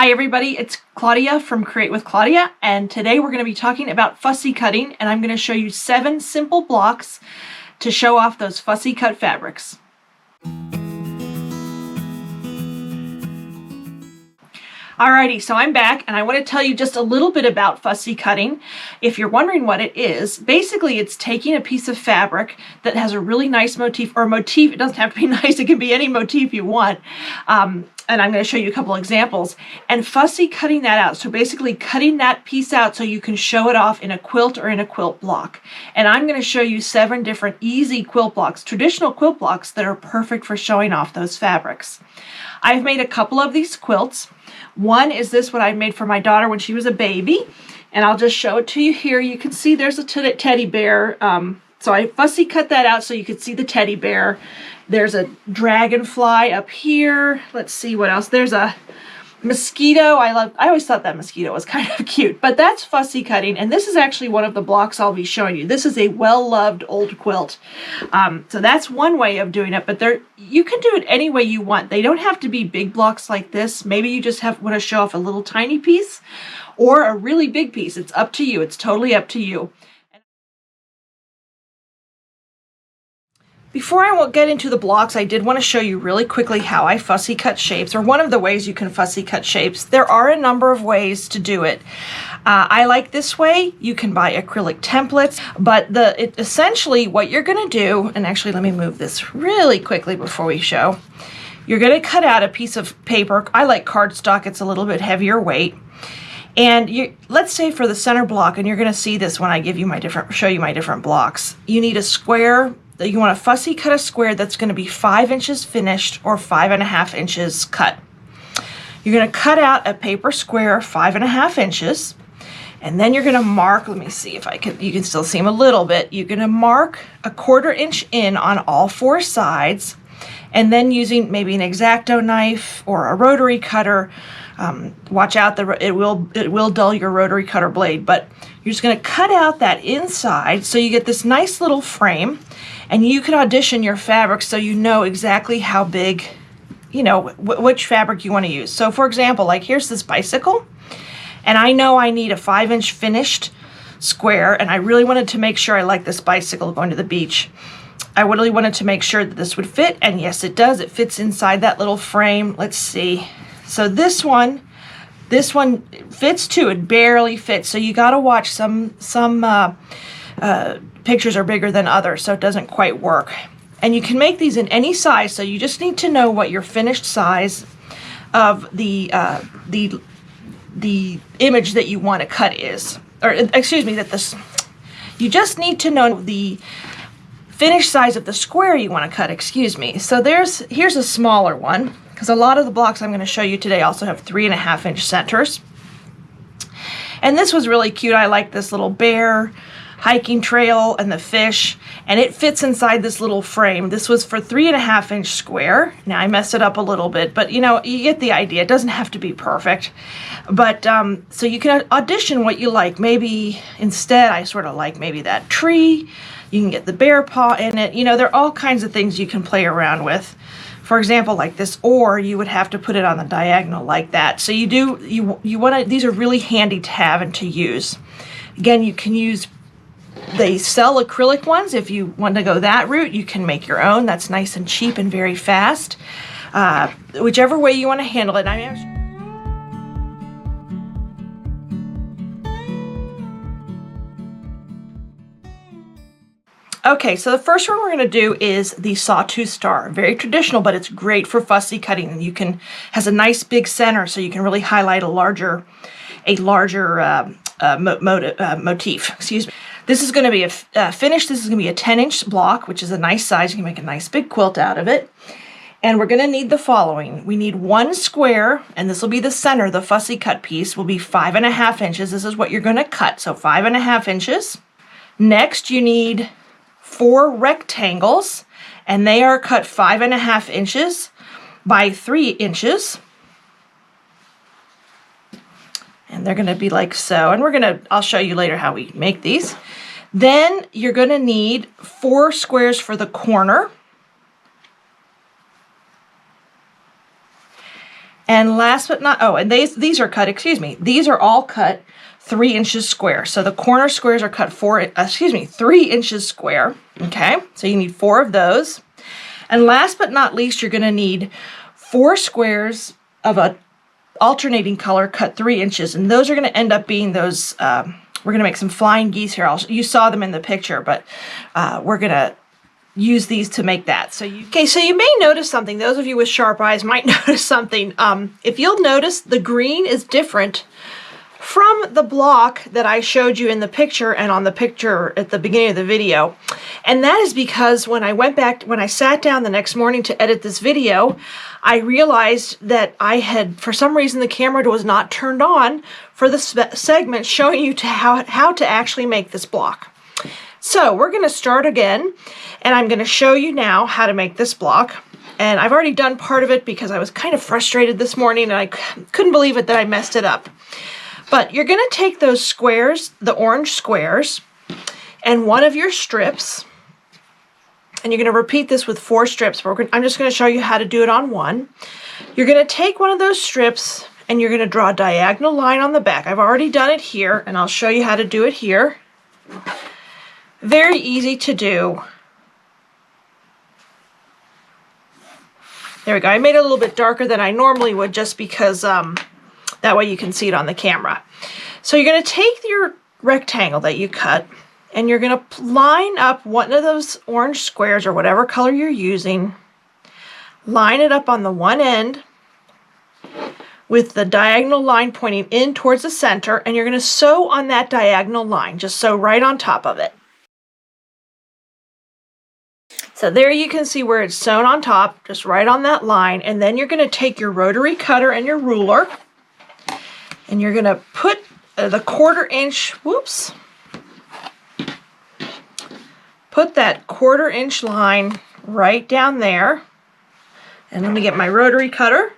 Hi everybody, it's Claudia from Create with Claudia, and today we're going to be talking about fussy cutting, and I'm going to show you 7 simple blocks to show off those fussy cut fabrics. Alrighty, so I'm back and I want to tell you just a little bit about fussy cutting. If you're wondering what it is, basically it's taking a piece of fabric that has a really nice motif, it doesn't have to be nice, it can be any motif you want. And I'm going to show you a couple examples, and fussy cutting that out. So basically cutting that piece out so you can show it off in a quilt or in a quilt block. And I'm going to show you 7 different easy quilt blocks, traditional quilt blocks that are perfect for showing off those fabrics. I've made a couple of these quilts. One is this one I made for my daughter when she was a baby, and I'll just show it to you here. You can see there's a teddy bear. So I fussy cut that out so you could see the teddy bear. There's a dragonfly up here. Let's see what else. There's a mosquito. I always thought that mosquito was kind of cute, but that's fussy cutting. And this is actually one of the blocks I'll be showing you. This is a well-loved old quilt. So that's one way of doing it, but you can do it any way you want. They don't have to be big blocks like this. Maybe you just want to show off a little tiny piece or a really big piece. It's up to you. It's totally up to you. Before I get into the blocks, I did want to show you really quickly how I fussy cut shapes, or one of the ways you can fussy cut shapes. There are a number of ways to do it. I like this way. You can buy acrylic templates, but essentially what you're going to do, and actually let me move this really quickly before we show. You're going to cut out a piece of paper. I like cardstock. It's a little bit heavier weight. And let's say for the center block, and you're going to see this when I show you my different blocks. You need a square. You want to fussy cut a square that's going to be 5 inches finished or 5.5 inches cut. You're going to cut out a paper square 5.5 inches, and then you're going to mark, let me see if you can still see them a little bit. You're going to mark a 1/4 inch in on all 4 sides, and then using maybe an X-Acto knife or a rotary cutter. Watch out, it will dull your rotary cutter blade, but you're just going to cut out that inside so you get this nice little frame. And you can audition your fabric so you know exactly how big, which fabric you want to use. So for example, like here's this bicycle, and I know I need a 5-inch finished square, and I really wanted to make sure I like this bicycle going to the beach. I really wanted to make sure that this would fit, and yes, it does. It fits inside that little frame. Let's see. So this one fits too. It barely fits. So you got to watch some pictures are bigger than others, so it doesn't quite work. And you can make these in any size, so you just need to know what your finished size of the image that you want to cut is. Or excuse me, you just need to know the finished size of the square you want to cut, excuse me. So here's a smaller one, because a lot of the blocks I'm going to show you today also have 3.5 inch centers. And this was really cute. I like this little bear hiking trail and the fish, and it fits inside this little frame. This was for 3.5 inch square. Now I messed it up a little bit, but you get the idea. It doesn't have to be perfect, but so you can audition what you like. Maybe instead I sort of like maybe that tree. You can get the bear paw in it. There are all kinds of things you can play around with. For example, like this, or you would have to put it on the diagonal like that. So you want to. These are really handy to have and to use. Again, you can use. They sell acrylic ones. If you want to go that route, you can make your own. That's nice and cheap and very fast. Whichever way you want to handle it. Okay, so the first one we're going to do is the Sawtooth Star. Very traditional, but it's great for fussy cutting. And has a nice big center, so you can really highlight a larger motif. Excuse me. This is going to be a finish. This is going to be a 10-inch block, which is a nice size. You can make a nice big quilt out of it. And we're going to need the following. We need 1 square, and this will be the center. The fussy cut piece will be 5.5 inches. This is what you're going to cut, so 5.5 inches. Next, you need 4 rectangles, and they are cut 5.5 inches by 3 inches. And they're going to be like so. And I'll show you later how we make these. Then you're going to need 4 squares for the corner. And last but not, oh, and these are cut, excuse me, these are all cut 3 inches square. So the corner squares are cut 3 inches square. Okay, so you need 4 of those. And last but not least, you're going to need 4 squares of a alternating color cut 3 inches, and those are going to end up being those. We're going to make some flying geese here. You saw them in the picture, but we're going to use these to make that. So you may notice something. Those of you with sharp eyes might notice something. If you'll notice, the green is different from the block that I showed you in the picture and on the picture at the beginning of the video. And that is because when I sat down the next morning to edit this video, I realized that for some reason, the camera was not turned on for the segment showing you how to actually make this block. So we're going to start again, and I'm going to show you now how to make this block. And I've already done part of it because I was kind of frustrated this morning and I couldn't believe it that I messed it up. But you're going to take those squares, the orange squares, and one of your strips, and you're going to repeat this with 4 strips. I'm just going to show you how to do it on one. You're going to take one of those strips and you're going to draw a diagonal line on the back. I've already done it here, and I'll show you how to do it here. Very easy to do. There we go. I made it a little bit darker than I normally would just because that way you can see it on the camera. So you're going to take your rectangle that you cut, and you're going to line up one of those orange squares or whatever color you're using. Line it up on the one end with the diagonal line pointing in towards the center, and you're going to sew on that diagonal line. Just sew right on top of it. So there you can see where it's sewn on top, just right on that line. And then you're going to take your rotary cutter and your ruler, and you're going to put the 1/4 inch, put that 1/4 inch line right down there. And let me get my rotary cutter.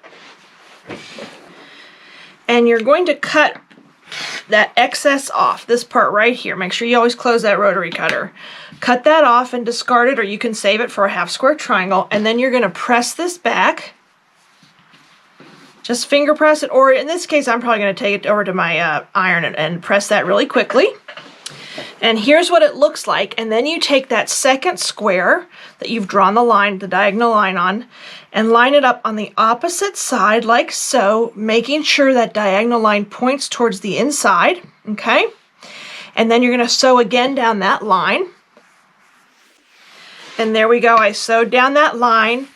And you're going to cut that excess off, this part right here. Make sure you always close that rotary cutter. Cut that off and discard it, or you can save it for a 1/2 square triangle. And then you're going to press this back. Just finger press it, or in this case, I'm probably going to take it over to my iron and press that really quickly. And here's what it looks like. And then you take that second square that you've drawn the line, the diagonal line on, and line it up on the opposite side like so, making sure that diagonal line points towards the inside, okay? And then you're going to sew again down that line. And there we go, I sewed down that line.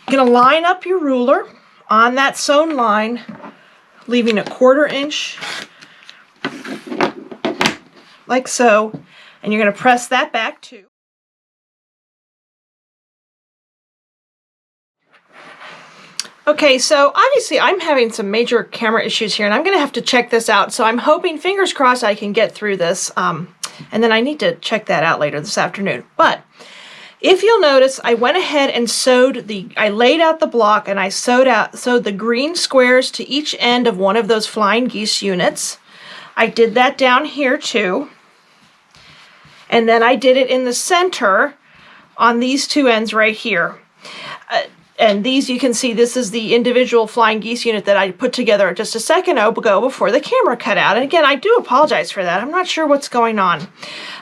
You're going to line up your ruler on that sewn line, leaving a 1/4 inch like so, and you're going to press that back too. Okay, so obviously I'm having some major camera issues here, and I'm going to have to check this out. So I'm hoping, fingers crossed, I can get through this, and then I need to check that out later this afternoon. But if you'll notice, I went ahead and I laid out the block, and I sewed the green squares to each end of one of those flying geese units. I did that down here too. And then I did it in the center on these 2 ends right here. And these, you can see, this is the individual flying geese unit that I put together just a second ago before the camera cut out. And again, I do apologize for that. I'm not sure what's going on.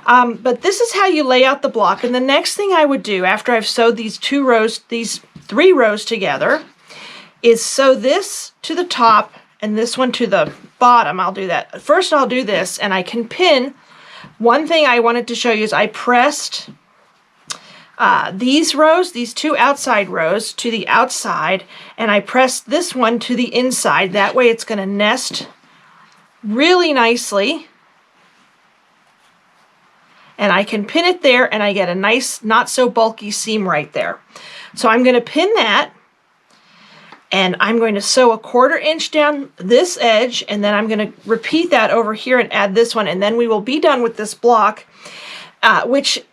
But this is how you lay out the block. And the next thing I would do after I've sewed these 3 rows together is sew this to the top and this one to the bottom. I'll do that. First, I'll do this, and I can pin. One thing I wanted to show you is I pressed these 2 outside rows to the outside, and I pressed this one to the inside. That way it's going to nest really nicely. And I can pin it there, and I get a nice, not so bulky seam right there. So I'm going to pin that, and I'm going to sew a 1/4 inch down this edge, and then I'm going to repeat that over here and add this one, and then we will be done with this block, which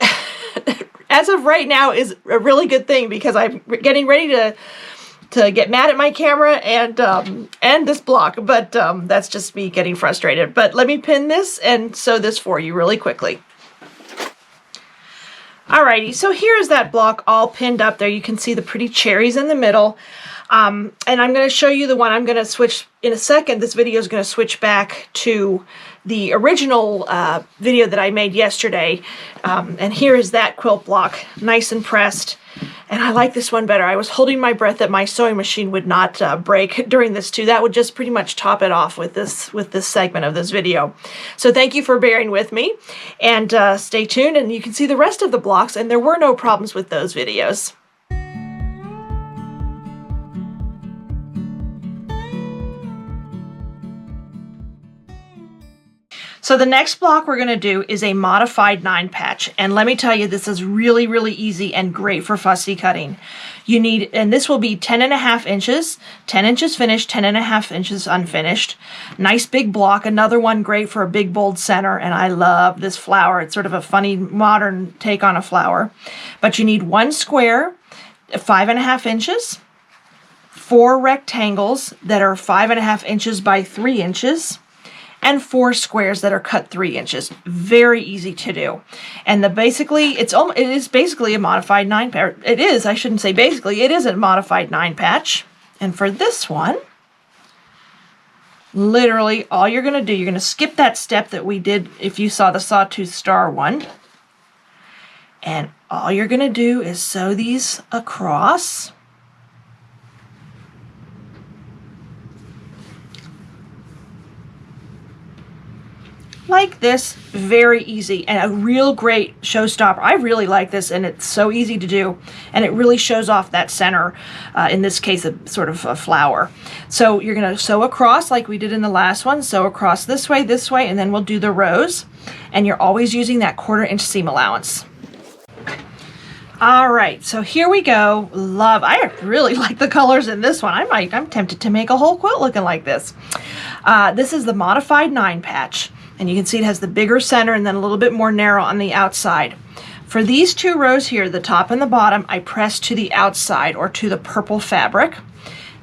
as of right now is a really good thing, because I'm getting ready to get mad at my camera and this block, but that's just me getting frustrated. But let me pin this and sew this for you really quickly. Alrighty, so here's that block all pinned up there. You can see the pretty cherries in the middle. And I'm going to show you the one I'm going to switch in a second. This video is going to switch back to the original video that I made yesterday. And here is that quilt block, nice and pressed. And I like this one better. I was holding my breath that my sewing machine would not break during this too. That would just pretty much top it off with this segment of this video. So thank you for bearing with me, and stay tuned and you can see the rest of the blocks, and there were no problems with those videos. So the next block we're going to do is a modified 9 patch. And let me tell you, this is really, really easy and great for fussy cutting. You need, and this will be 10.5 inches, 10 inches finished, 10.5 inches unfinished. Nice big block, another one great for a big bold center. And I love this flower. It's sort of a funny modern take on a flower. But you need 1 square, 5.5 inches, 4 rectangles that are 5.5 inches by 3 inches, and 4 squares that are cut 3 inches. Very easy to do. And it is basically a modified 9 patch. It is, I shouldn't say basically, it is a modified 9 patch. And for this one, literally all you're going to do, you're going to skip that step that we did if you saw the Sawtooth Star one. And all you're going to do is sew these across. Like this, very easy and a real great showstopper. I really like this, and it's so easy to do, and it really shows off that center, in this case a sort of a flower. So you're going to sew across like we did in the last one, sew across this way, and then we'll do the rows, and you're always using that 1/4 inch seam allowance. All right, so here we go. I really like the colors in this one. I'm tempted to make a whole quilt looking like this. This is the modified 9 patch. And you can see it has the bigger center and then a little bit more narrow on the outside. For these 2 rows here, the top and the bottom, I press to the outside or to the purple fabric.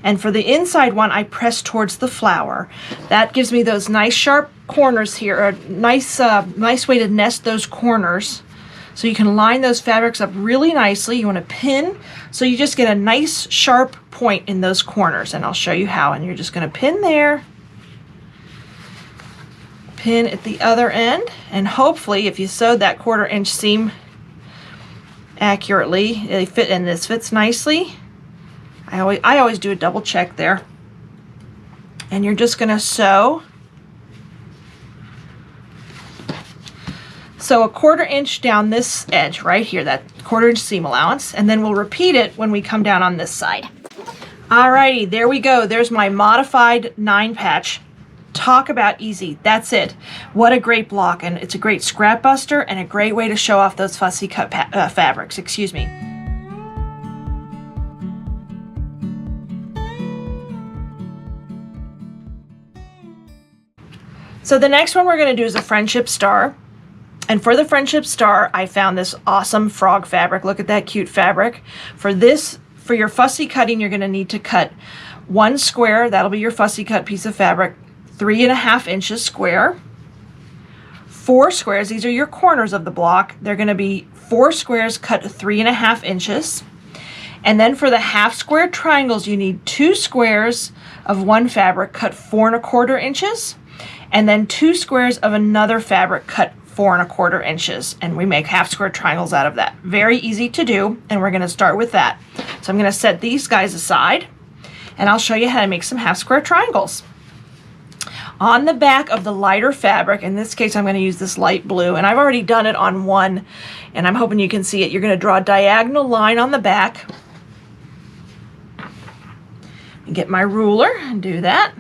And for the inside one, I press towards the flower. That gives me those nice sharp corners here, a nice way to nest those corners. So you can line those fabrics up really nicely. You want to pin, so you just get a nice sharp point in those corners. And I'll show you how. And you're just going to pin there. Pin at the other end, and hopefully if you sewed that 1/4 inch seam accurately, they fit, and this fits nicely. I always do a double check there. And you're just going to sew a 1/4 inch down this edge right here, that 1/4 inch seam allowance, and then we'll repeat it when we come down on this side. Alrighty, there we go. There's my modified 9 patch. Talk about easy. That's it. What a great block, and it's a great scrap buster and a great way to show off those fussy cut fabrics. Excuse me. So the next one we're going to do is a friendship star. And for the friendship star, I found this awesome frog fabric. Look at that cute fabric. For your fussy cutting, you're going to need to cut 1 square. That'll be your fussy cut piece of fabric. 3.5 inches square, 4 squares. These are your corners of the block. They're going to be 4 squares cut 3.5 inches. And then for the half square triangles, you need 2 squares of one fabric cut 4.25 inches, and then 2 squares of another fabric cut 4.25 inches. And we make half square triangles out of that. Very easy to do, and we're going to start with that. So I'm going to set these guys aside, and I'll show you how to make some half square triangles. On the back of the lighter fabric, in this case I'm going to use this light blue, and I've already done it on one, and I'm hoping you can see it. You're going to draw a diagonal line on the back. And get my ruler and do that.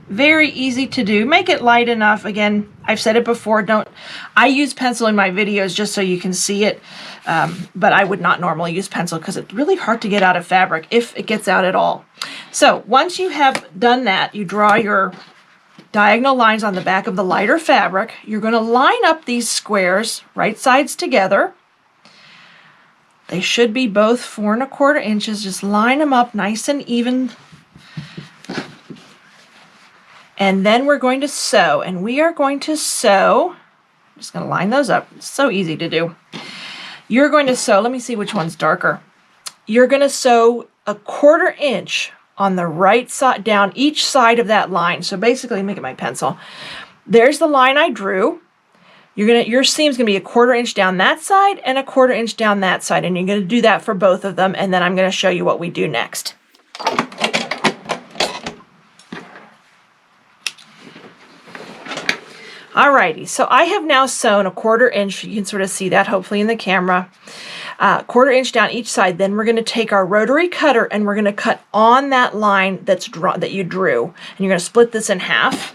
Very easy to do. Make it light enough. Again, I've said it before, I use pencil in my videos just so you can see it, but I would not normally use pencil because it's really hard to get out of fabric if it gets out at all. So once you have done that, you draw your diagonal lines on the back of the lighter fabric. You're going to line up these squares, right sides together. They should be both 4.25 inches. Just line them up nice and even. And then we're going to sew, and we are going to sew Just going to line those up. It's so easy to do. You're going to sew, let me see which one's darker. You're going to sew a 1/4 inch on the right side, down each side of that line. So basically, let me get my pencil. There's the line I drew. Your seam's gonna be a 1/4 inch down that side and a 1/4 inch down that side, and you're gonna do that for both of them, and then I'm gonna show you what we do next. Alrighty, so I have now sewn a 1/4 inch. You can sort of see that hopefully in the camera. 1/4 inch down each side. Then we're going to take our rotary cutter and we're going to cut on that line that you drew, and you're going to split this in half.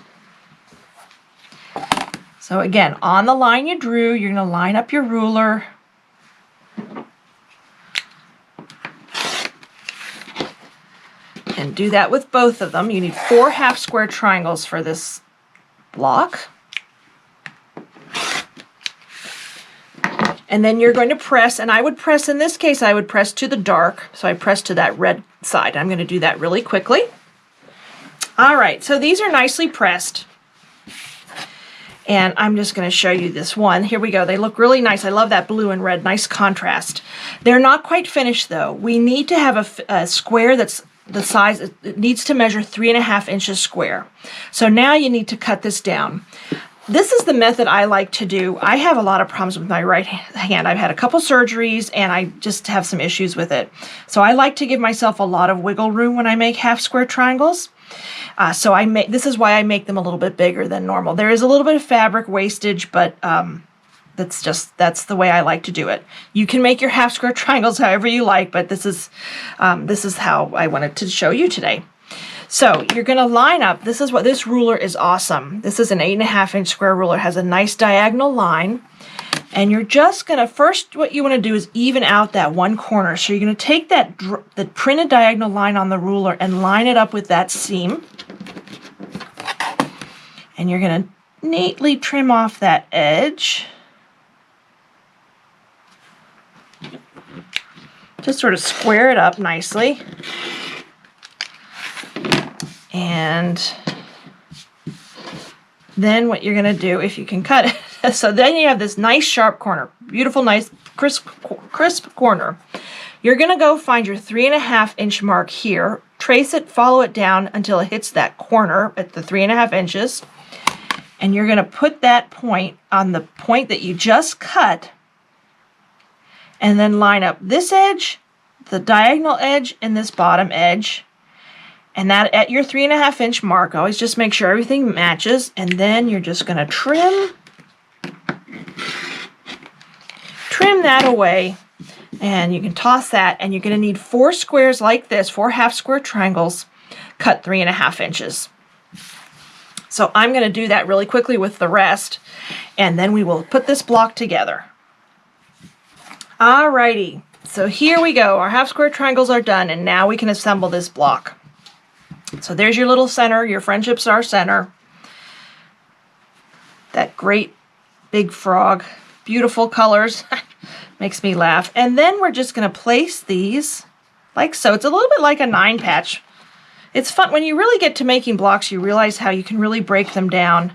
So again, on the line you drew, you're going to line up your ruler. And do that with both of them. You need 4 half square triangles for this block. And then you're going to press, and I would press, in this case, I would press to the dark. So I press to that red side. I'm going to do that really quickly. All right, so these are nicely pressed. And I'm just going to show you this one. Here we go. They look really nice. I love that blue and red. Nice contrast. They're not quite finished, though. We need to have a square that's the size, it needs to measure 3.5 inches square. So now you need to cut this down. This is the method I like to do. I have a lot of problems with my right hand. I've had a couple surgeries and I just have some issues with it. So I like to give myself a lot of wiggle room when I make half square triangles. This is why I make them a little bit bigger than normal. There is a little bit of fabric wastage, but that's the way I like to do it. You can make your half square triangles however you like, but this is how I wanted to show you today. So you're going to line up. This ruler is awesome. This is an 8.5 inch square ruler. It has a nice diagonal line. And you're just going to, first what you want to do is even out that one corner. So you're going to take the printed diagonal line on the ruler and line it up with that seam. And you're going to neatly trim off that edge. Just sort of square it up nicely. And then what you're going to do, if you can cut it, so then you have this nice sharp corner, beautiful, nice, crisp corner. You're going to go find your 3.5 inch mark here, trace it, follow it down until it hits that corner at the 3.5 inches. And you're going to put that point on the point that you just cut, and then line up this edge, the diagonal edge, and this bottom edge. And that at your 3.5 inch mark, always just make sure everything matches, and then you're just going to trim that away, and you can toss that, and you're going to need 4 squares like this, 4 half square triangles, cut 3.5 inches. So I'm going to do that really quickly with the rest, and then we will put this block together. Alrighty, so here we go. Our half square triangles are done, and now we can assemble this block. So there's your little center, your Friendship Star center. That great big frog. Beautiful colors. Makes me laugh. And then we're just going to place these like so. It's a little bit like a 9 patch. It's fun. When you really get to making blocks, you realize how you can really break them down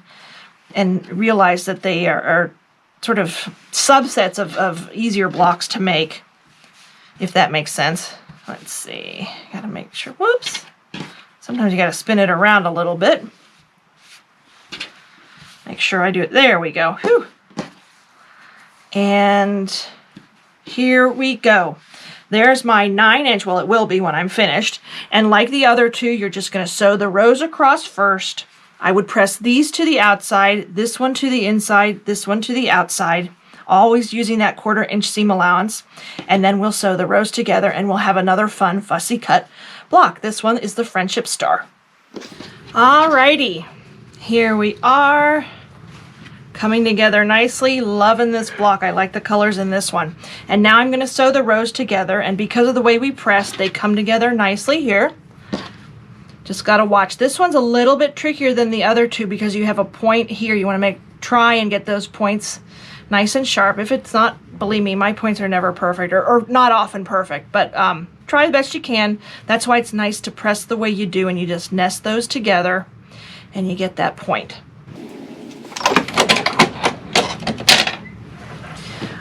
and realize that they are sort of subsets of easier blocks to make, if that makes sense. Let's see. Got to make sure. Whoops. Sometimes you got to spin it around a little bit. Make sure I do it. There we go. Whew. And here we go. There's my 9 inch. Well, it will be when I'm finished. And like the other two, you're just going to sew the rows across first. I would press these to the outside, this one to the inside, this one to the outside, always using that 1/4 inch seam allowance. And then we'll sew the rows together and we'll have another fun fussy cut block. This one is the Friendship Star. Alrighty, here we are, coming together nicely. Loving this block. I like the colors in this one. And now I'm going to sew the rows together, and because of the way we press, they come together nicely here. Just got to watch. This one's a little bit trickier than the other two because you have a point here. You want to try and get those points nice and sharp. If it's not, believe me, my points are never perfect, or not often perfect, but try the best you can. That's why it's nice to press the way you do, and you just nest those together and you get that point.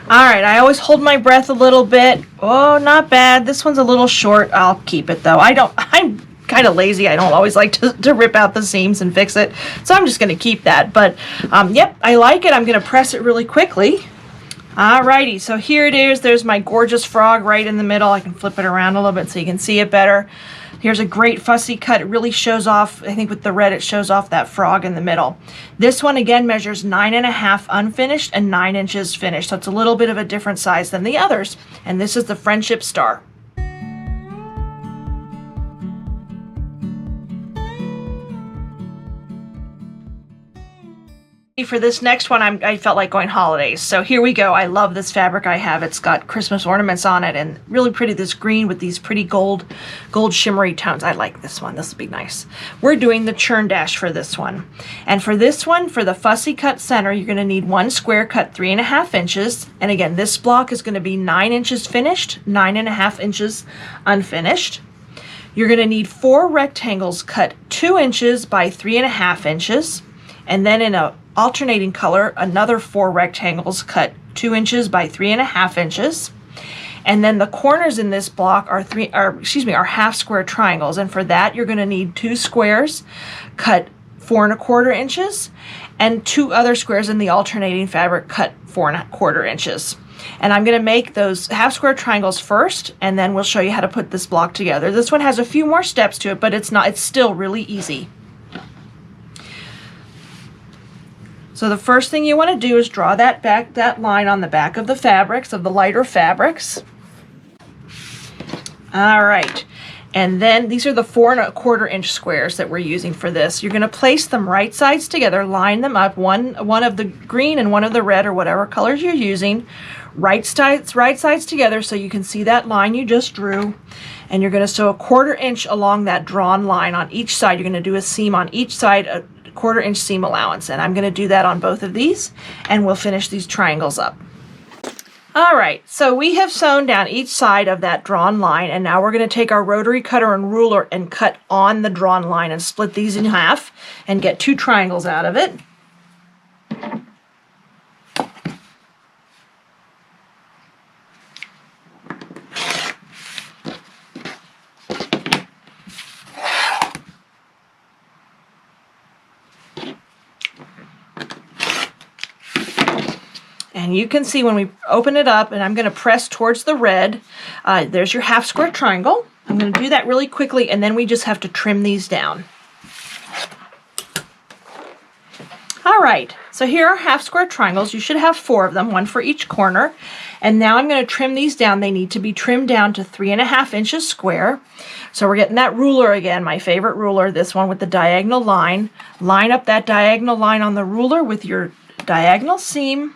All right, I always hold my breath a little bit. Oh, not bad. This one's a little short. I'll keep it though. I'm kind of lazy. I don't always like to rip out the seams and fix it. So I'm just going to keep that. But yep, I like it. I'm going to press it really quickly. Alrighty, so here it is. There's my gorgeous frog right in the middle. I can flip it around a little bit so you can see it better. Here's a great fussy cut. It really shows off, I think with the red, it shows off that frog in the middle. This one again measures 9.5 unfinished and 9 inches finished. So it's a little bit of a different size than the others. And this is the Friendship Star. For this next one, I felt like going holidays. So here we go. I love this fabric I have. It's got Christmas ornaments on it and really pretty, this green with these pretty gold shimmery tones. I like this one. This will be nice. We're doing the churn dash for this one. And for this one, for the fussy cut center, you're going to need one square cut 3.5 inches. And again, this block is going to be 9 inches finished, 9.5 inches unfinished. You're going to need 4 rectangles cut 2 inches by 3.5 inches. And then in a alternating color, another 4 rectangles cut 2 inches by 3.5 inches. And then the corners in this block are half square triangles. And for that, you're going to need 2 squares cut 4.25 inches and 2 other squares in the alternating fabric cut 4.25 inches. And I'm going to make those half square triangles first, and then we'll show you how to put this block together. This one has a few more steps to it, but it's still really easy. So the first thing you want to do is draw that line on the back of the fabrics, of the lighter fabrics. All right, and then these are the 4.25 inch squares that we're using for this. You're going to place them right sides together, line them up, one of the green and one of the red or whatever colors you're using, right sides together so you can see that line you just drew. And you're going to sew 1/4 inch along that drawn line on each side. You're going to do a seam on each side, 1/4 inch seam allowance, and I'm going to do that on both of these, and we'll finish these triangles up. All right, so we have sewn down each side of that drawn line, and now we're going to take our rotary cutter and ruler and cut on the drawn line and split these in half and get 2 triangles out of it. And you can see when we open it up, and I'm going to press towards the red, there's your half square triangle. I'm going to do that really quickly, and then we just have to trim these down. All right, so here are half square triangles. You should have 4 of them, one for each corner. And now I'm going to trim these down. They need to be trimmed down to 3.5 inches square. So we're getting that ruler again, my favorite ruler, this one with the diagonal line. Line up that diagonal line on the ruler with your diagonal seam.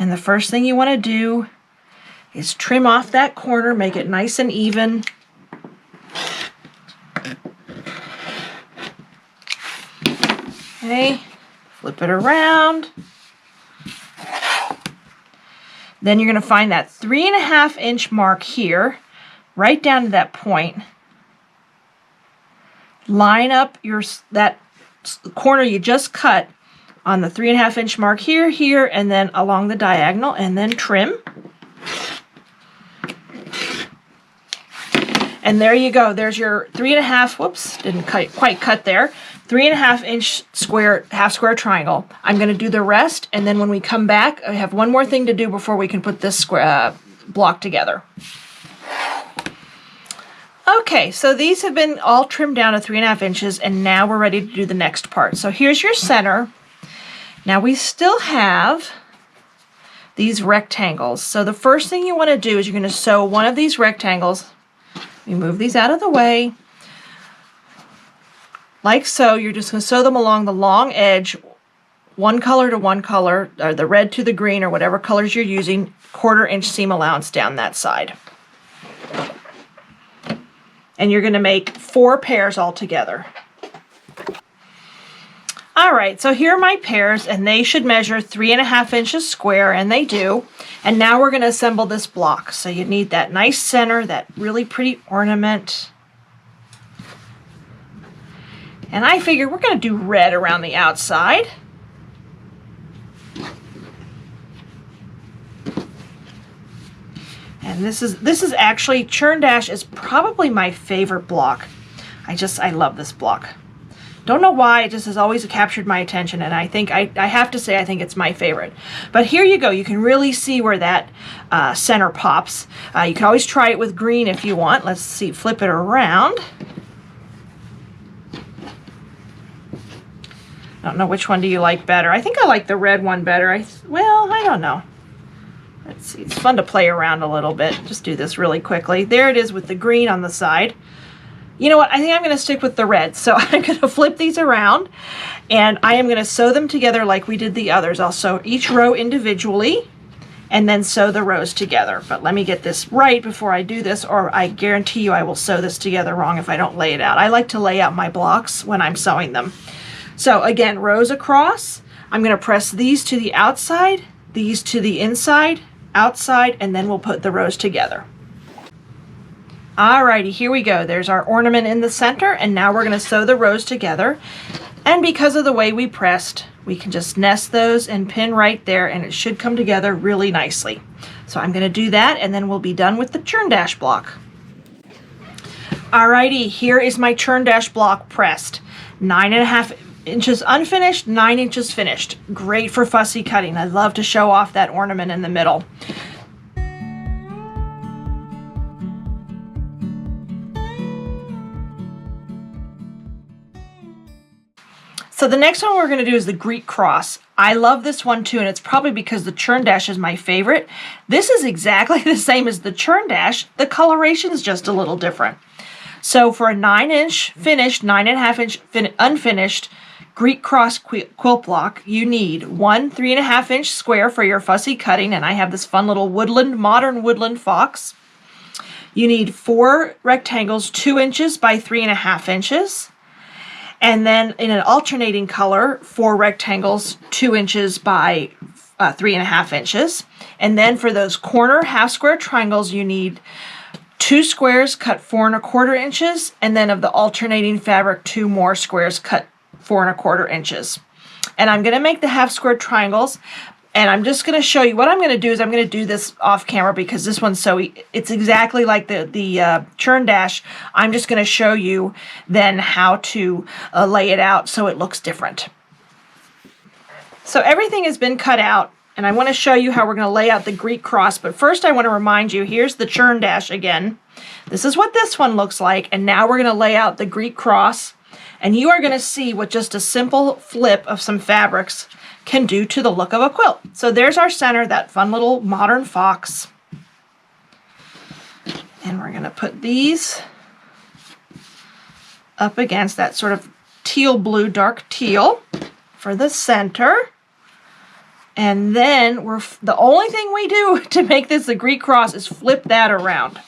And the first thing you want to do is trim off that corner, make it nice and even. Okay, flip it around. Then you're going to find that 3.5 inch mark here, right down to that point. Line up that corner you just cut on the 3.5 inch mark here, and then along the diagonal, and then trim. And there you go. There's your 3.5, whoops, didn't quite cut there. 3.5 inch square, half square triangle. I'm going to do the rest, and then when we come back, I have one more thing to do before we can put this square block together. Okay, so these have been all trimmed down to 3.5 inches, and now we're ready to do the next part. So here's your center. Now we still have these rectangles. So the first thing you want to do is you're going to sew one of these rectangles. You move these out of the way. Like so, you're just going to sew them along the long edge, one color to one color, or the red to the green, or whatever colors you're using, 1/4 inch seam allowance down that side. And you're going to make 4 pairs all together. All right, so here are my pairs, and they should measure 3.5 inches square, and they do. And now we're going to assemble this block. So you need that nice center, that really pretty ornament. And I figure we're going to do red around the outside. And this is actually, Churn Dash is probably my favorite block. I love this block. Don't know why, it just has always captured my attention, and I think I have to say I think it's my favorite. But here you go, you can really see where that center pops. You can always try it with green if you want. Let's see, flip it around. I don't know, which one do you like better? I think I like the red one better. Well, I don't know. Let's see, it's fun to play around a little bit. Just do this really quickly. There it is with the green on the side. You know what, I think I'm going to stick with the red. So I'm going to flip these around and I am going to sew them together like we did the others. I'll sew each row individually and then sew the rows together. But let me get this right before I do this, or I guarantee you I will sew this together wrong if I don't lay it out. I like to lay out my blocks when I'm sewing them. So again, rows across, I'm going to press these to the outside, these to the inside, outside, and then we'll put the rows together. Alrighty, here we go. There's our ornament in the center, and now we're going to sew the rows together. And because of the way we pressed, we can just nest those and pin right there, and it should come together really nicely. So I'm going to do that, and then we'll be done with the Churn Dash block. Alrighty, here is my Churn Dash block pressed. 9.5 inches unfinished, 9 inches finished. Great for fussy cutting. I love to show off that ornament in the middle. So the next one we're going to do is the Greek cross. I love this one too, and it's probably because the Churn Dash is my favorite. This is exactly the same as the Churn Dash. The coloration is just a little different. So for a 9-inch finished, 9.5 inch unfinished Greek cross quilt block, you need one 3.5 inch square for your fussy cutting, and I have this fun little modern woodland fox. You need 4 rectangles 2 inches by 3.5 inches. And then in an alternating color, 4 rectangles 2 inches by 3.5 inches. And then for those corner half square triangles, you need 2 squares cut 4.25 inches, and then of the alternating fabric, 2 more squares cut 4.25 inches. And I'm going to make the half square triangles, and I'm just going to show you what I'm going to do is I'm going to do this off camera because this one's it's exactly like the Churn Dash. I'm just going to show you then how to lay it out so it looks different. So everything has been cut out, and I want to show you how we're going to lay out the Greek cross. But first I want to remind you, here's the Churn Dash again. This is what this one looks like, and now we're going to lay out the Greek cross, and you are going to see what just a simple flip of some fabrics can do to the look of a quilt. So there's our center, that fun little modern fox. And we're going to put these up against that sort of teal blue, dark teal for the center. And then the only thing we do to make this the Greek cross is flip that around.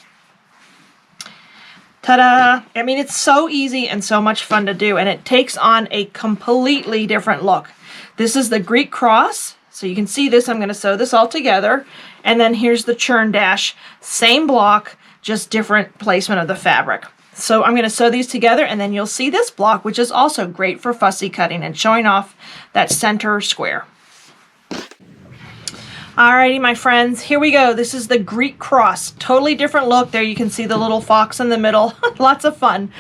Ta-da! I mean, it's so easy and so much fun to do, and it takes on a completely different look. This is the Greek cross, so you can see this. I'm going to sew this all together, and then here's the Churn Dash. Same block, just different placement of the fabric. So I'm going to sew these together, and then you'll see this block, which is also great for fussy cutting and showing off that center square. Alrighty, my friends, here we go. This is the Greek cross. Totally different look. There you can see the little fox in the middle. Lots of fun.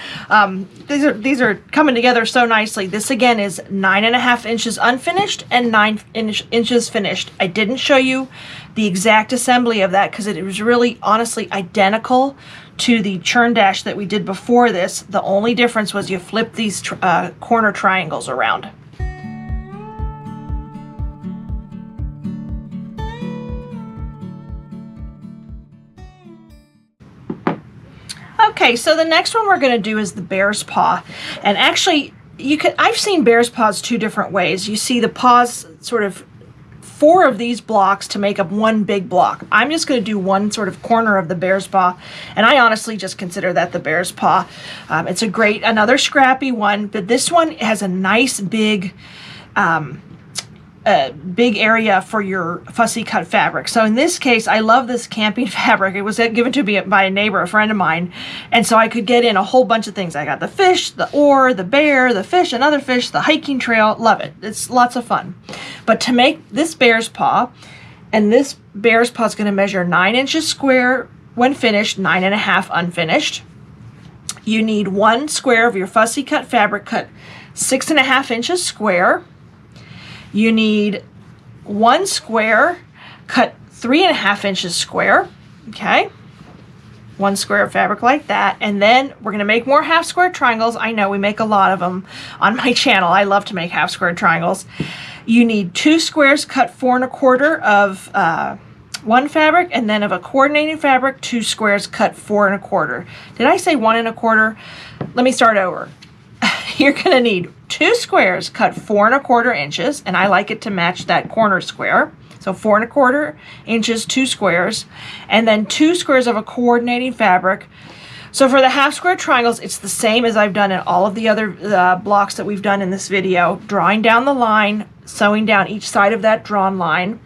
These are coming together so nicely. This again is 9.5 inches unfinished and 9 inches finished. I didn't show you the exact assembly of that because it was really honestly identical to the Churn Dash that we did before this. The only difference was you flip these corner triangles around. Okay, so the next one we're going to do is the bear's paw. And actually, I've seen bear's paws 2 different ways. You see the paws, sort of 4 of these blocks to make up one big block. I'm just going to do one sort of corner of the bear's paw, and I honestly just consider that the bear's paw. It's another scrappy one, but this one has a nice big area for your fussy cut fabric. So in this case, I love this camping fabric. It was given to me by a neighbor, a friend of mine, and so I could get in a whole bunch of things. I got the fish, the oar, the bear, the fish, another fish, the hiking trail. Love it. It's lots of fun. But to make this bear's paw, and this bear's paw is going to measure 9 inches square when finished, 9.5 unfinished. You need 1 square of your fussy cut fabric cut 6.5 inches square. You need 1 square cut 3.5 inches square. Okay, 1 square of fabric like that. And then we're going to make more half square triangles. I know we make a lot of them on my channel. I love to make half square triangles. You need 2 squares cut 4 1/4 of one fabric, and then of a coordinating fabric, 2 squares cut 4 1/4. Did I say 1 1/4? Let me start over. You're going to need 2 squares cut 4 1/4 inches, and I like it to match that corner square. So 4 1/4 inches, 2 squares, and then 2 squares of a coordinating fabric. So for the half square triangles, it's the same as I've done in all of the other blocks that we've done in this video, drawing down the line, sewing down each side of that drawn line.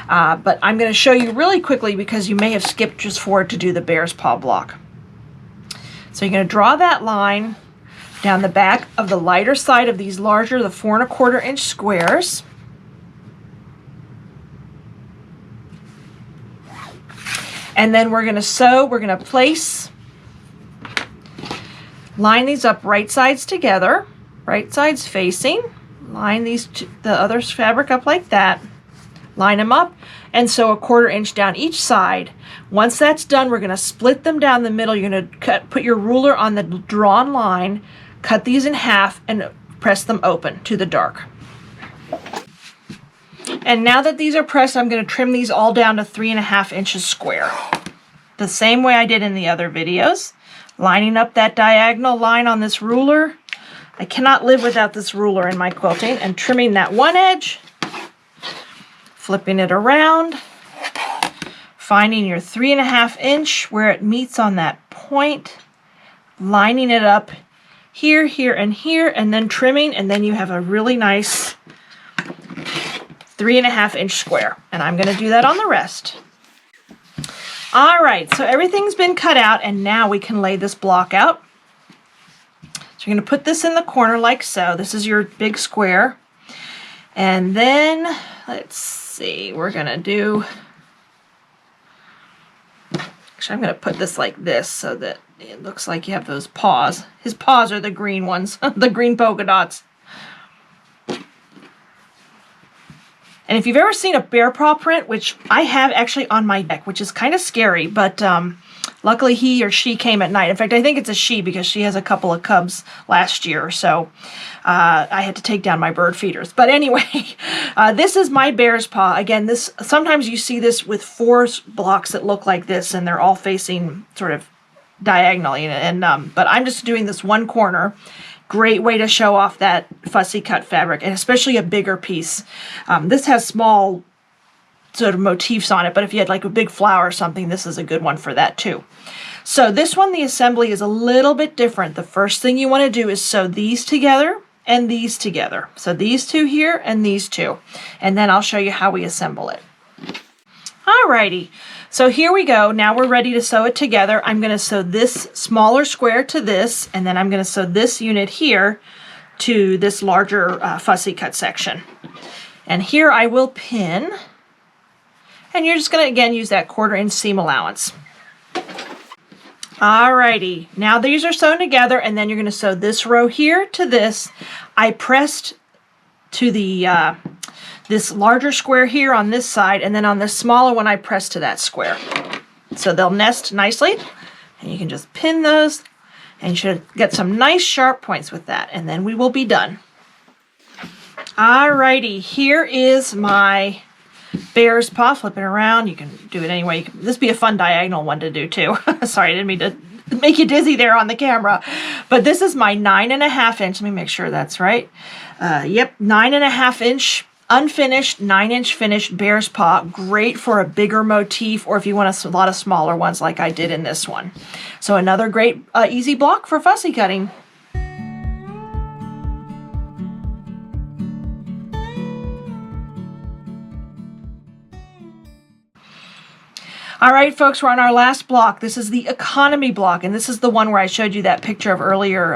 But I'm going to show you really quickly because you may have skipped just forward to do the bear's paw block. So you're going to draw that line down the back of the lighter side of these larger, the 4 1/4 inch squares. And then we're going to sew, we're going to place, line these up right sides together, right sides facing, line these the other fabric up like that, line them up, and sew a 1/4 inch down each side. Once that's done, we're going to split them down the middle. You're going to put your ruler on the drawn line, cut these in half, and press them open to the dark. And now that these are pressed, I'm going to trim these all down to 3.5 inches square. The same way I did in the other videos. Lining up that diagonal line on this ruler. I cannot live without this ruler in my quilting. And trimming that one edge. Flipping it around. Finding your 3.5 inch where it meets on that point. Lining it up here, here, and here. And then trimming. And then you have a really nice 3.5 inch square, and I'm going to do that on the rest. All right, so everything's been cut out, and now we can lay this block out. So you're going to put this in the corner like so. This is your big square, and then let's see, we're going to do, actually I'm going to put this like this so that it looks like you have those paws. His paws are the green ones, the green polka dots. And if you've ever seen a bear paw print, which I have actually on my deck, which is kind of scary, but luckily he or she came at night. In fact, I think it's a she because she has a couple of cubs last year, so I had to take down my bird feeders. But anyway, this is my bear's paw. Again, this sometimes you see this with 4 blocks that look like this, and they're all facing sort of diagonally. But I'm just doing this one corner. Great way to show off that fussy cut fabric, and especially a bigger piece. This has small sort of motifs on it, but if you had like a big flower or something, this is a good one for that too. So this one, the assembly is a little bit different. The first thing you want to do is sew these together and these together. So these two here and these two, and then I'll show you how we assemble it. Alrighty, so here we go. Now we're ready to sew it together. I'm going to sew this smaller square to this, and then I'm going to sew this unit here to this larger fussy cut section. And here I will pin, and you're just going to again use that 1/4 inch seam allowance. Alrighty, now these are sewn together, and then you're going to sew this row here to this. I pressed to the this larger square here on this side, and then on this smaller one I press to that square. So they'll nest nicely, and you can just pin those, and you should get some nice sharp points with that, and then we will be done. Alrighty, here is my bear's paw. Flip it around. You can do it anyway. This would be a fun diagonal one to do too. Sorry, I didn't mean to make you dizzy there on the camera. But this is my 9.5 inch. Let me make sure that's right. Yep, 9.5 inch unfinished, 9 inch finished bear's paw. Great for a bigger motif, or if you want a lot of smaller ones like I did in this one. So another great easy block for fussy cutting. All right, folks, we're on our last block. This is the economy block, and this is the one where I showed you that picture of earlier,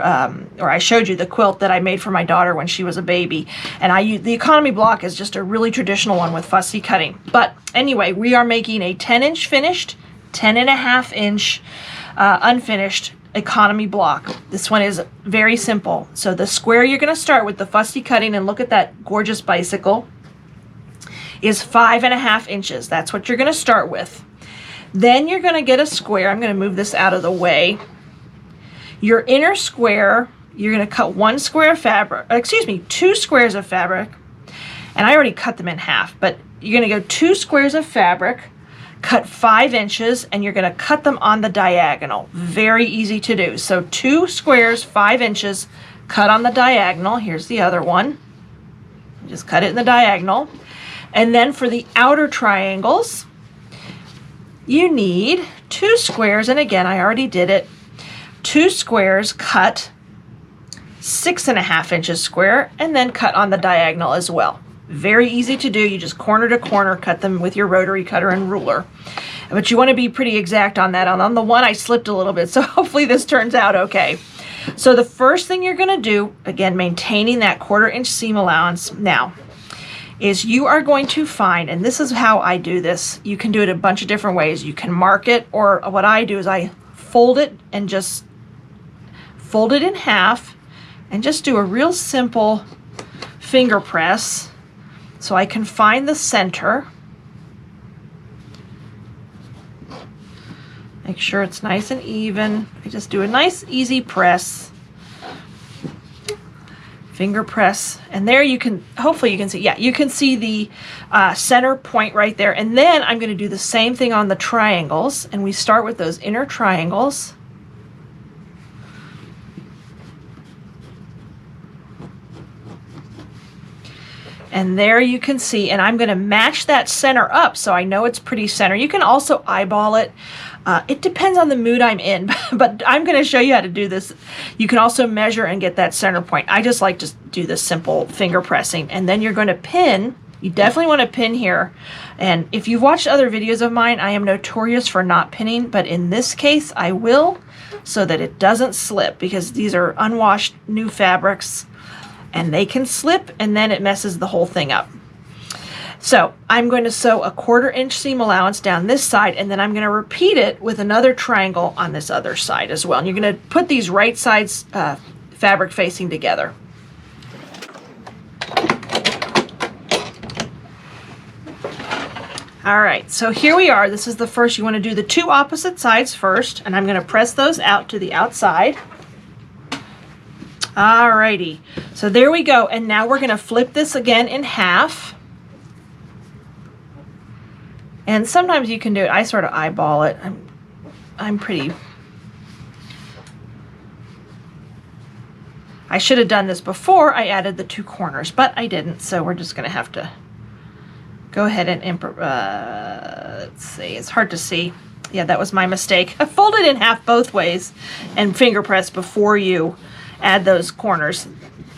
or I showed you the quilt that I made for my daughter when she was a baby. And the economy block is just a really traditional one with fussy cutting. But anyway, we are making a 10 inch finished, 10.5 inch unfinished economy block. This one is very simple. So the square you're going to start with the fussy cutting, and look at that gorgeous bicycle, is 5.5 inches. That's what you're going to start with. Then you're going to get a square. I'm going to move this out of the way. Your inner square, you're going to cut 1 square of fabric, excuse me, 2 squares of fabric, and I already cut them in half, but you're going to go 2 squares of fabric, cut 5 inches, and you're going to cut them on the diagonal. Very easy to do. So 2 squares, 5 inches, cut on the diagonal. Here's the other one. Just cut it in the diagonal. And then for the outer triangles, you need 2 squares, and again, I already did it. 2 squares, cut 6.5 inches square, and then cut on the diagonal as well. Very easy to do. You just corner to corner cut them with your rotary cutter and ruler. But you want to be pretty exact on that. On the one I slipped a little bit, so hopefully this turns out okay. So the first thing you're going to do, again maintaining that 1/4 inch seam allowance now, is you are going to find, and this is how I do this, you can do it a bunch of different ways. You can mark it, or what I do is I fold it and just fold it in half and just do a real simple finger press so I can find the center. Make sure it's nice and even. I just do a nice easy press, finger press, and there you can, hopefully you can see, yeah, you can see the center point right there. And then I'm going to do the same thing on the triangles, and we start with those inner triangles. And there you can see, and I'm going to match that center up so I know it's pretty center. You can also eyeball it. It depends on the mood I'm in, but I'm going to show you how to do this. You can also measure and get that center point. I just like to do this simple finger pressing, and then you're going to pin. You definitely want to pin here. And if you've watched other videos of mine, I am notorious for not pinning, but in this case I will, so that it doesn't slip, because these are unwashed new fabrics and they can slip, and then it messes the whole thing up. So I'm going to sew a 1/4 inch seam allowance down this side, and then I'm going to repeat it with another triangle on this other side as well. And you're going to put these right sides fabric facing together. All right, so here we are. This is the first. You want to do the 2 opposite sides first, and I'm going to press those out to the outside. Alrighty, so there we go, and now we're going to flip this again in half. And sometimes you can do it, I sort of eyeball it. I'm pretty, I should have done this before I added the 2 corners, but I didn't, so we're just going to have to go ahead and let's see, it's hard to see. Yeah, that was my mistake. I folded in half both ways and finger press before you add those corners,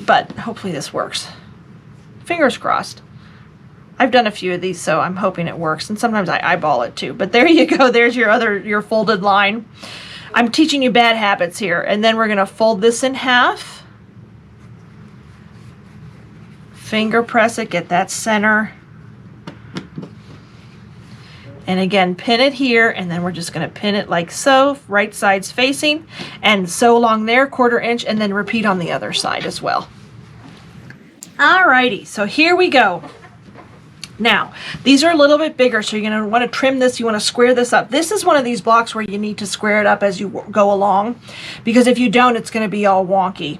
but hopefully this works. Fingers crossed. I've done a few of these, so I'm hoping it works, and sometimes I eyeball it too, but there you go. There's your folded line. I'm teaching you bad habits here. And then we're going to fold this in half, finger press it, get that center, and again pin it here, and then we're just going to pin it like so, right sides facing, and sew along there 1/4 inch, and then repeat on the other side as well. Alrighty, so here we go. Now these are a little bit bigger, so you're going to want to trim this. You want to square this up. This is one of these blocks where you need to square it up as you go along, because if you don't, it's going to be all wonky.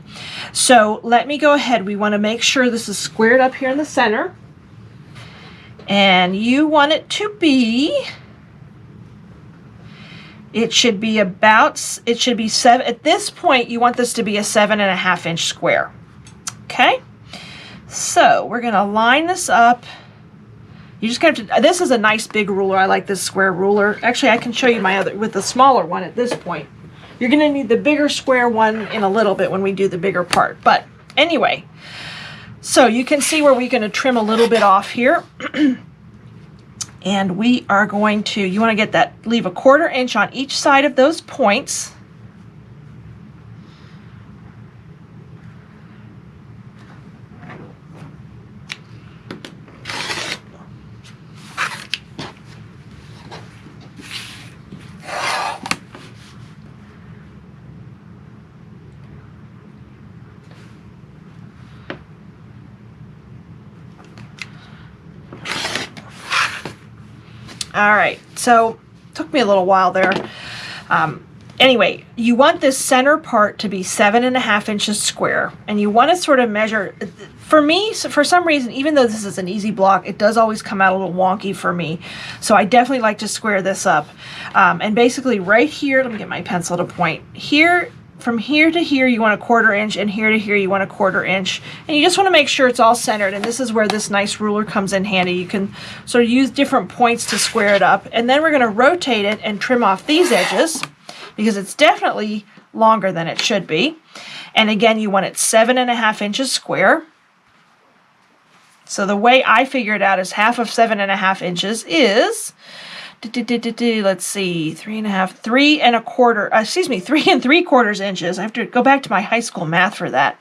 So let me go ahead. We want to make sure this is squared up here in the center. And you want it to be, it should be about, it should be 7, at this point you want this to be a 7.5 inch square. Okay, so we're going to line this up. You just have to, this is a nice big ruler. I like this square ruler. Actually, I can show you my other, with the smaller one at this point. You're going to need the bigger square one in a little bit when we do the bigger part. But anyway, so you can see where we're going to trim a little bit off here. And we are going to, you want to get that, leave a 1/4 inch on each side of those points. All right, so took me a little while there. Anyway, you want this center part to be 7.5 inches square, and you want to sort of measure. For me, for some reason, even though this is an easy block, it does always come out a little wonky for me. So I definitely like to square this up. And basically right here, let me get my pencil to point. Here, from here to here, you want a 1/4 inch, and here to here, you want a 1/4 inch. And you just want to make sure it's all centered. And this is where this nice ruler comes in handy. You can sort of use different points to square it up. And then we're going to rotate it and trim off these edges, because it's definitely longer than it should be. And again, you want it 7.5 inches square. So the way I figure it out is half of 7.5 inches is, let's see, 3 3.75 inches. I have to go back to my high school math for that.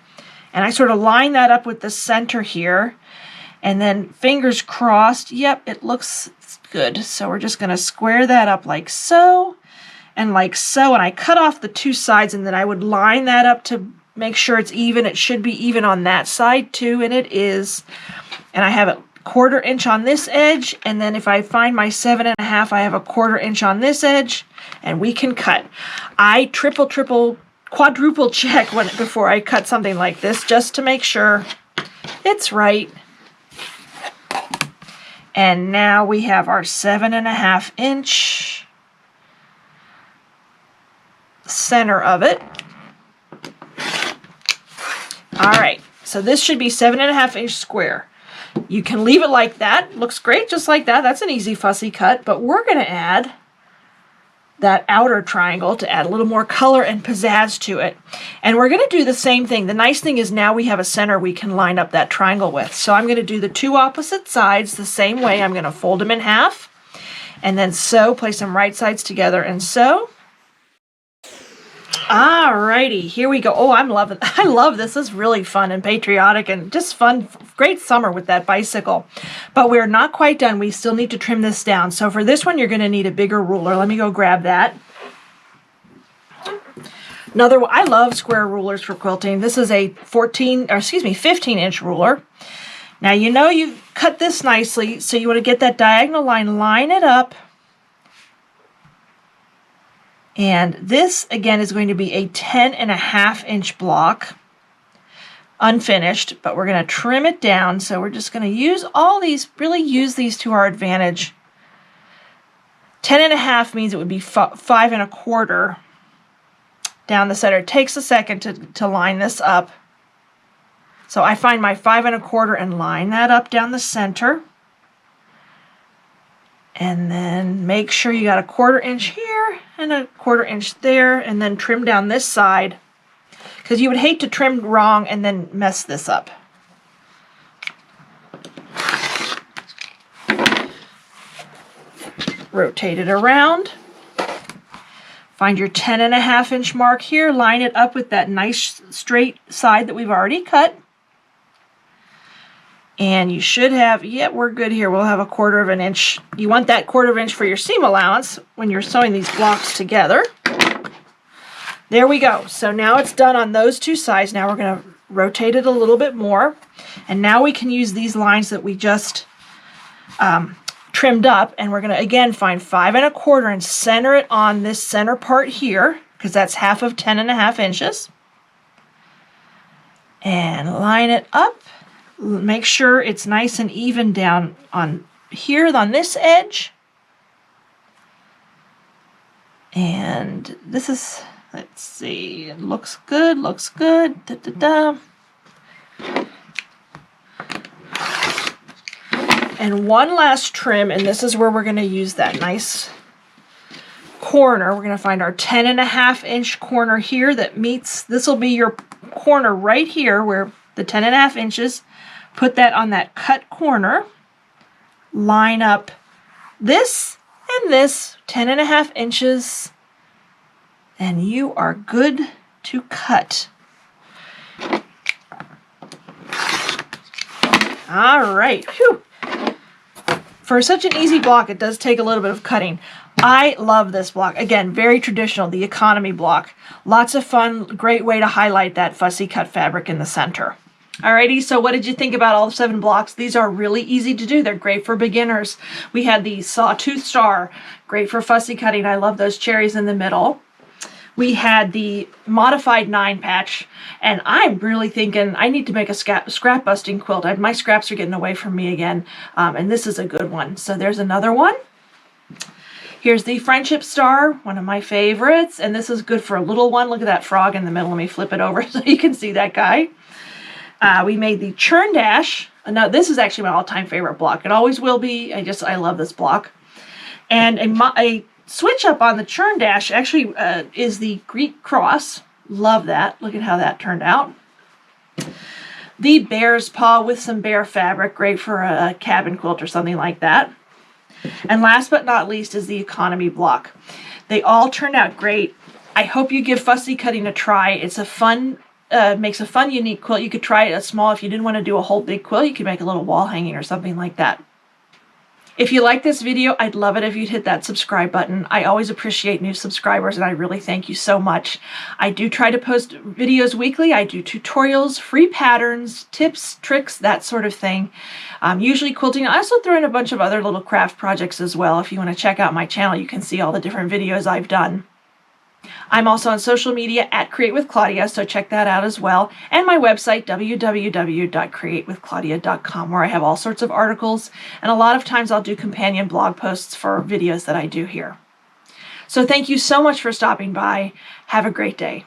And I sort of line that up with the center here, and then fingers crossed, yep, it looks good. So we're just going to square that up like so. And like so, and I cut off the two sides, and then I would line that up to make sure it's even. It should be even on that side too, and it is. And I have a 1/4 inch on this edge, and then if I find my 7.5, I have a 1/4 inch on this edge, and we can cut. I triple, quadruple check before I cut something like this, just to make sure it's right. And now we have our 7.5 inch center of it. All right, so this should be 7.5 inch square. You can leave it like that. Looks great just like that. That's an easy fussy cut, but we're going to add that outer triangle to add a little more color and pizzazz to it. And we're going to do the same thing. The nice thing is now we have a center we can line up that triangle with. So I'm going to do the two opposite sides the same way. I'm going to fold them in half, and then sew, place them right sides together and sew. Alrighty, here we go. Oh, I love this. This is really fun and patriotic and just fun. Great summer with that bicycle. But we're not quite done. We still need to trim this down. So for this one, you're going to need a bigger ruler. Let me go grab that. I love square rulers for quilting. This is a 15-inch ruler. Now, you cut this nicely, so you want to get that diagonal line it up. And this, again, is going to be a 10.5 inch block, unfinished, but we're going to trim it down. So we're just going to use really use these to our advantage. 10.5 means it would be 5.25 down the center. It takes a second to line this up. So I find my 5.25 and line that up down the center. And then make sure you got a 1/4 inch here and a 1/4 inch there, and then trim down this side, because you would hate to trim wrong and then mess this up. Rotate it around. Find your 10.5 inch mark here, line it up with that nice straight side that we've already cut. And you should have, we're good here. We'll have a 1/4 inch. You want that 1/4 inch for your seam allowance when you're sewing these blocks together. There we go. So now it's done on those two sides. Now we're going to rotate it a little bit more. And now we can use these lines that we just trimmed up. And we're going to, again, find 5.25 and center it on this center part here, because that's half of 10.5 inches. And line it up. Make sure it's nice and even down on here on this edge. And this is, let's see, it looks good, looks good. Da, da, da. And one last trim, and this is where we're going to use that nice corner. We're going to find our 10.5 inch corner here that meets, this will be your corner right here where the 10.5 inches. Put that on that cut corner, line up this and this 10.5 inches, and you are good to cut. All right. Whew. For such an easy block, it does take a little bit of cutting. I love this block. Again, very traditional, the economy block. Lots of fun, great way to highlight that fussy cut fabric in the center. Alrighty, so what did you think about all the 7 blocks? These are really easy to do. They're great for beginners. We had the Sawtooth Star, great for fussy cutting. I love those cherries in the middle. We had the modified 9-patch, and I'm really thinking I need to make a scrap busting quilt. My scraps are getting away from me again, and this is a good one. So there's another one. Here's the Friendship Star, one of my favorites, and this is good for a little one. Look at that frog in the middle. Let me flip it over so you can see that guy. We made the Churn Dash. Now, this is actually my all-time favorite block. It always will be. I love this block. And a switch up on the Churn Dash actually is the Greek cross. Love that. Look at how that turned out. The bear's paw with some bear fabric, great for a cabin quilt or something like that. And last but not least is the economy block. They all turned out great. I hope you give fussy cutting a try. It's a fun, makes a fun, unique quilt. You could try it as small. If you didn't want to do a whole big quilt, you could make a little wall hanging or something like that. If you like this video, I'd love it if you'd hit that subscribe button. I always appreciate new subscribers, and I really thank you so much. I do try to post videos weekly. I do tutorials, free patterns, tips, tricks, that sort of thing. Usually quilting. I also throw in a bunch of other little craft projects as well. If you want to check out my channel, you can see all the different videos I've done. I'm also on social media at Create with Claudia, so check that out as well. And my website, www.createwithclaudia.com, where I have all sorts of articles, and a lot of times I'll do companion blog posts for videos that I do here. So thank you so much for stopping by. Have a great day.